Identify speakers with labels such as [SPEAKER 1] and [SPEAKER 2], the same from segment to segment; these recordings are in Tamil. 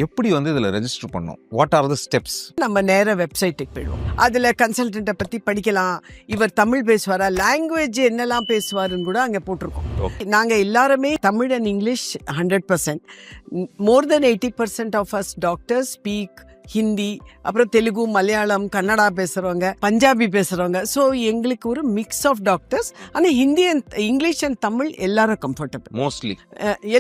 [SPEAKER 1] எப்படி வந்து இதில் ரெஜிஸ்டர் பண்ணோம்? What are the steps?
[SPEAKER 2] நம்ம நேர வெப்சைட்டுக்கு போயிடுவோம். அதில் கன்சல்டண்ட்டை பற்றி படிக்கலாம். இவர் தமிழ் பேசுவாரா, லாங்குவேஜ் என்னெல்லாம் பேசுவாருன்னு கூட அங்கே போட்டிருக்கோம். நாங்கள் எல்லாருமே Tamil and English 100%. More than 80% of us doctors speak Hindi, அப்புறம் தெலுங்கு, மலையாளம், கன்னடா பேசுகிறவங்க, பஞ்சாபி பேசுகிறவங்க. ஸோ எங்களுக்கு ஒரு மிக்ஸ் ஆஃப் டாக்டர்ஸ். ஆனால் Hindi and English and Tamil எல்லாரும் கம்ஃபர்டபுள்.
[SPEAKER 1] மோஸ்ட்லி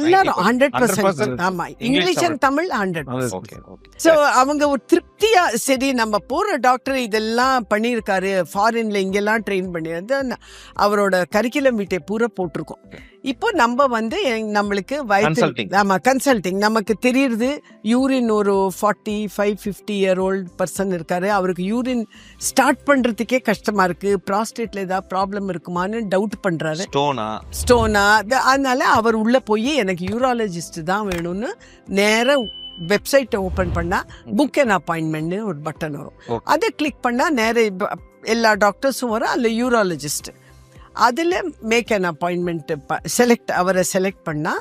[SPEAKER 2] எல்லாரும் 100%. ஆமாம், இங்கிலீஷ் அண்ட் தமிழ் 100%. ஸோ அவங்க ஒரு திருப்தியா, சரி நம்ம போகிற டாக்டர் இதெல்லாம் பண்ணியிருக்காரு, ஃபாரின்ல இங்கெல்லாம் ட்ரெயின் பண்ணியிருந்து அவரோட கரிக்குலம் வீட்டை பூரா போட்டிருக்கோம். இப்போ நம்ம வந்து நம்மளுக்கு கன்சல்டிங் நமக்கு தெரியுது. யூரின் ஒரு 45-50 year old பர்சன் இருக்காரு, அவருக்கு யூரின் ஸ்டார்ட் பண்றதுக்கே கஷ்டமா இருக்கு, ப்ராஸ்டேட்ல ஏதாவது ப்ராப்ளம் இருக்குமான்னு டவுட் பண்றாரு. ஸ்டோனா அதனால அவர் உள்ள போய் எனக்கு யூராலஜிஸ்ட் தான் வேணும்னு நேர வெப்சைட்டை ஓப்பன் பண்ணா புக் அண்ட் அப்பாயின்மெண்ட்னு ஒரு பட்டன் வரும். அதை கிளிக் பண்ணா நேர எல்லா டாக்டர்ஸும் வரும். அதில் யூராலஜிஸ்ட், அதில் மேக் அன் அப்பாயின்மெண்ட் அவரை செலக்ட் பண்ணால்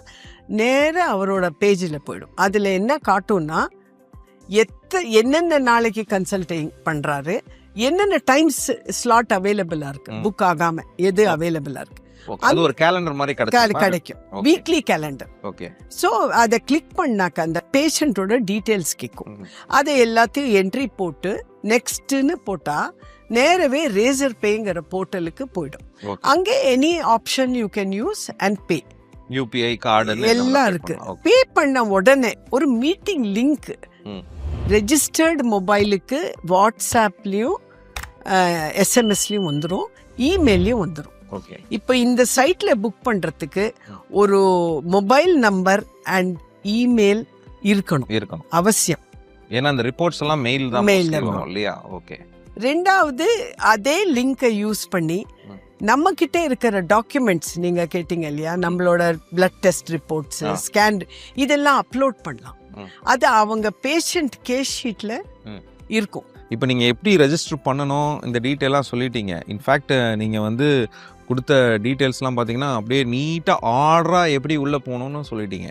[SPEAKER 2] நேர அவரோட பேஜில் போயிடும். அதில் என்ன காட்டும்னா என்னென்ன நாளைக்கு கன்சல்டிங் பண்ணுறாரு, என்னென்ன டைம்ஸ் ஸ்லாட் அவைலபிளாக இருக்குது, புக் ஆகாமல் எது அவைலபிளாக இருக்குது.
[SPEAKER 1] அது ஒரு கேலண்டர் மாதிரி
[SPEAKER 2] கிடைக்கும், வீக்லி கேலண்டர்.
[SPEAKER 1] ஓகே.
[SPEAKER 2] ஸோ அதை கிளிக் பண்ணாக்க அந்த பேஷண்ட்டோட டீட்டெயில்ஸ் கேட்கும். அதை எல்லாத்தையும் என்ட்ரி போட்டு நெக்ஸ்ட்னு போட்டால் நேரவே ரேசர் பேங்கிற போர்ட்டலுக்கு போயிடும். அங்கே any option you can use and pay.
[SPEAKER 1] UPI card
[SPEAKER 2] எல்லாம் இருக்கு. பே பண்ண உடனே ஒரு மீட்டிங் லிங்க் ரெஜிஸ்டர்டு மொபைலுக்கு வாட்ஸ்ஆப்லேயும் எஸ்எம்எஸ்லையும் வந்துடும், இமெயிலையும் வந்துடும். இப்போ இந்த சைட்ல புக் பண்றதுக்கு ஒரு மொபைல் நம்பர் அண்ட் இமெயில் இருக்கணும் அவசியம்.
[SPEAKER 1] ஏன்னா அந்த ரிப்போர்ட்ஸ் எல்லாம் மெயில் வரும் இல்லையா? ஓகே.
[SPEAKER 2] ரெண்டாவது, அதே லிங்கை யூஸ் பண்ணி நம்ம கிட்ட இருக்கிற டாக்குமெண்ட்ஸ், நீங்க கேட்டீங்க இல்லையா, நம்மளோட பிளட் டெஸ்ட் ரிப்போர்ட்ஸ், ஸ்கேன், இதெல்லாம் அப்லோட் பண்ணலாம். அது அவங்க பேஷண்ட் கேஸ் ஷீட்ல இருக்கும்.
[SPEAKER 1] இப்போ நீங்கள் எப்படி ரெஜிஸ்டர் பண்ணணும் இந்த டீட்டெயிலாக சொல்லிட்டீங்க. இன்ஃபேக்ட் நீங்கள் வந்து கொடுத்த டீட்டெயில்ஸ்லாம் பார்த்தீங்கன்னா அப்படியே நீட்டாக ஆர்டராக எப்படி உள்ளே போகணுன்னு சொல்லிட்டீங்க.